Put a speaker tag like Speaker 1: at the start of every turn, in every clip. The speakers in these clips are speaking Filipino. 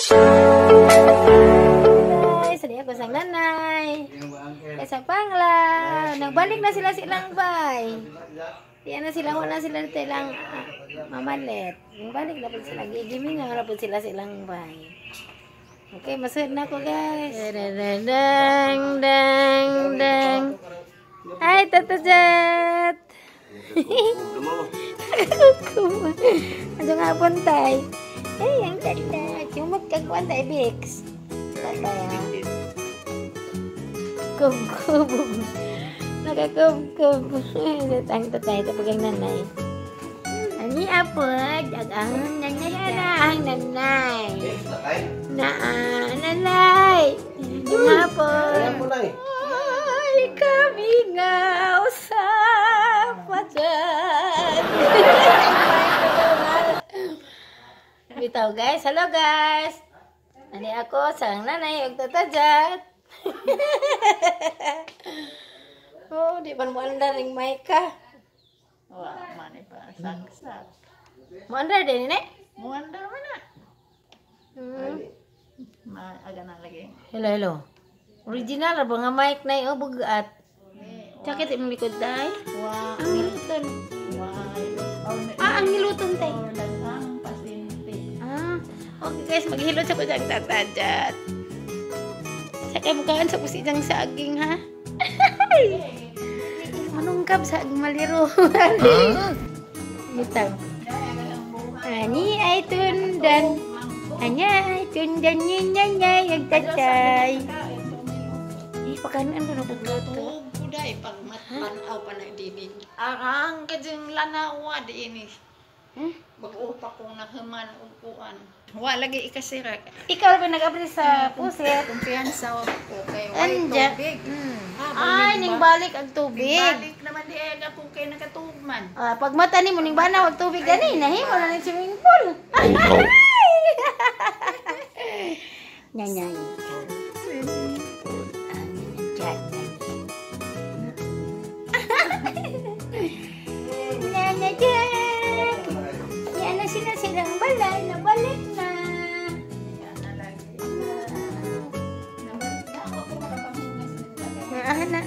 Speaker 1: Guys, tadi ako sang nanay. Sa pangla, nagbalik na sila silang bay. Di na sila wala sila tilang mamalit. Balik na po sila gigiming na po sila silang bay. Okay, masud na ko guys. Dang dang dang. Hai Tata Jet. Ano nga puntay? Ang tata. Cuma kagwan tayo, Bix. Tatay, ha? Kub-kub. Nakakub-kub. Datang tatay, tapagang nanay. Ani apa? Dagang nanay. Nanay. Nanay. Yung apa? Ay, kami nga usapan. Bitaw guys, hello guys. Nani ako sang nanay ug Tata Jet. Oh, di man mo andar ning mic ka.
Speaker 2: Wah, mana pa saksak.
Speaker 1: Mo andar din ni?
Speaker 2: Mo andar mana? Agak na lagi.
Speaker 1: Hello, hello. Original ra ba nga mic nay o bugat? Sakit imong likod day.
Speaker 2: Wah,
Speaker 1: Ang niluton.
Speaker 2: wah.
Speaker 1: Ang niluton tay.
Speaker 2: Dagang pasinti.
Speaker 1: Okay guys, maghilot sa kusang Tata Jet. Sakay bukaan sa kusijang saging ha. Manungkap sa maliro. Bitaw. Ani ay tundan. Anya ay tundan niya yung tatay. Pakanan ko na pagluto.
Speaker 2: Budai pag matanaw pa na dibig. Arang kajeng lanawa di ini. Mag-upa kong nahaman upuan. Wa lagi ikasira.
Speaker 1: Ikaw ba nag-abri sa puset?
Speaker 2: Kumpiyansa ko kay
Speaker 1: Anja.
Speaker 2: tubig.
Speaker 1: Ay, ning balik ang tubig.
Speaker 2: Balik naman di aga kung kay nakatugman.
Speaker 1: Pag mata ni mo ning banaw ang tubig gani, nahimo na ning swimming pool. Nyanyay. Yan na sila silang balay na balik na.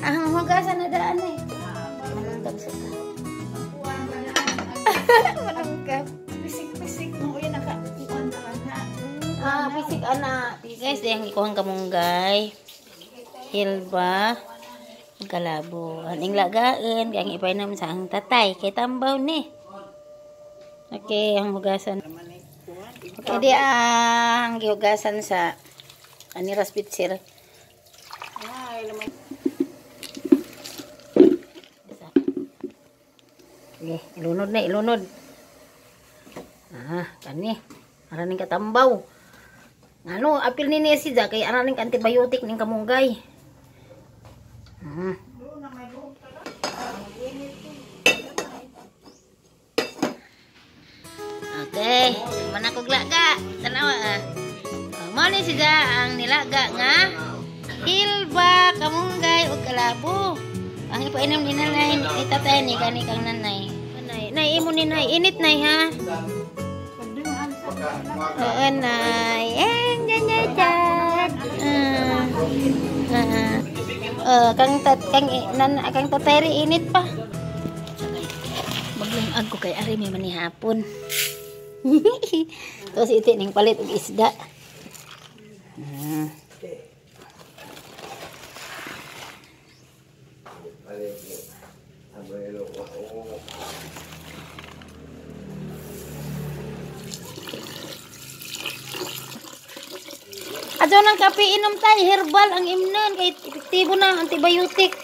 Speaker 1: Ang hugasan na daan eh. Manungkap sila. Manungkap.
Speaker 2: Pisik-pisik mo yan nakakuan talaga.
Speaker 1: Pisik anak. Guys, yang ikuhang kamunggay. Hilba. Kalabo. Aning lagaan. Yang ipainom sa ang tatay. Kay tambaw ni. Okay, ang hugasan. Okay, di ang gihugasan sa aniras pitsir.
Speaker 2: Ay, lamay.
Speaker 1: Ilunod na, ilunod. Kani. Araning katambaw. Ano, apil ni Nesida kay araning antibiotic ning kamunggay. Okay, mana kog laga. Tanawa Mo ni sida ang nilaga nga hilba, kamunggay ug kalabo. Ang ipainom ni nanay, itatay ni kani kang nanay. Nay, imo ni nay, init nay ha. Oo nay. Kang tatay ri init pa. Maglungag ko kay ari may manihapon. Tapos iti ning palit og isda. Ato nang kape inom tayo, herbal ang imnon kay epektibo na antibiotic.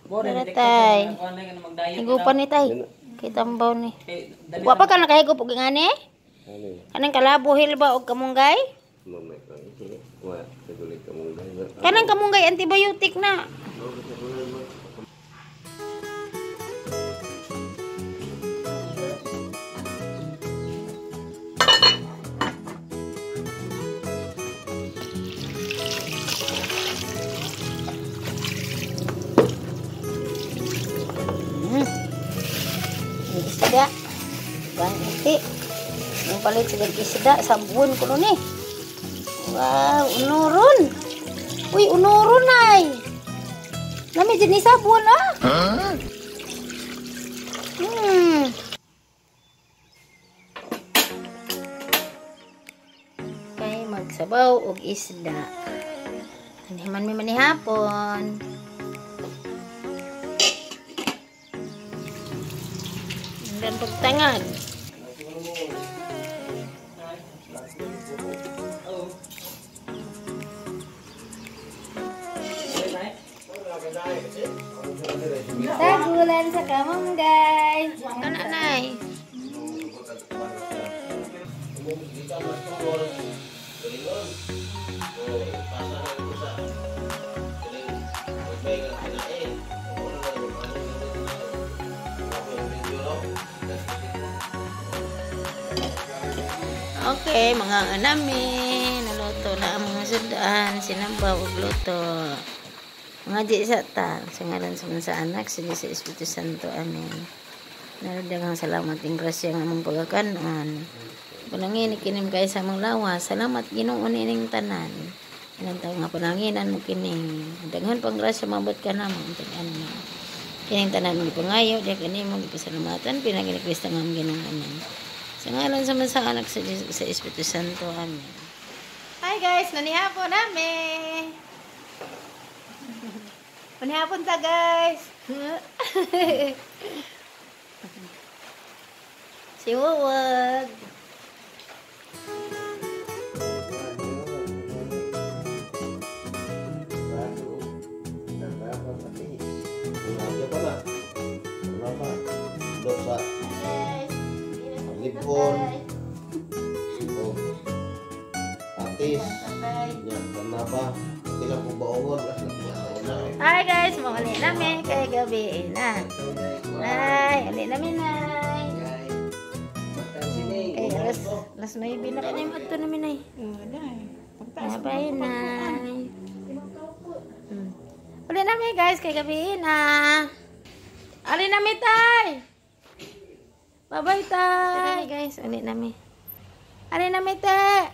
Speaker 1: Dara tay. Higupan ni tay. Kay tambaw ni. Wa pa ka nakahigop og ngani? Kanang kalabo hilba og kamunggay? Kanang kamunggay antibiotic na. Isda. Bang iti. Yung palit sa isda, sabon ko nun eh. Wow, unuron. Uy, unuron ay. Nami jenis sabon ah. Kay magsabaw og isda. Animan mi manihapon. Dan pagtangad. Tagulan sa kamong guys. Ano nanay? Okay, mga namin. Naluto na ang mga sudan. Sinabaw og luto. Mga di sa ta. Sa ngalan sa anak, sa Espiritu Santo. Amen. Daghang salamat ng grasya ng among pagkakanon. Panangin kinim kay sa among lawas. Salamat Ginoo ning tanan. Ilang taon nga pananginan mo kining. Daghan pang grasya mabot ka namon tanan mo. Kining tanan mo pangayo, di kanimo gipasalamatan pinagi ni Kristo nga ginunganan. Sa ngalan sa anak sa Espiritu Santo. Amen. Hi guys, nanihapon namin. Manihapon ta guys. Si Wuwag.
Speaker 3: Lipon, atis, yan, kenapa? Tinggal po baongon.
Speaker 1: Hi guys, mau ulit namin kay gabi na. Nay, ulit namin nay. Eh, alas 9 na pa na yung adto namin nay. Bye nay. Ulit namin guys kay gabi na. Alin namin tay. Bye-bye tay. Guys, ulit namin. Alin namin tay.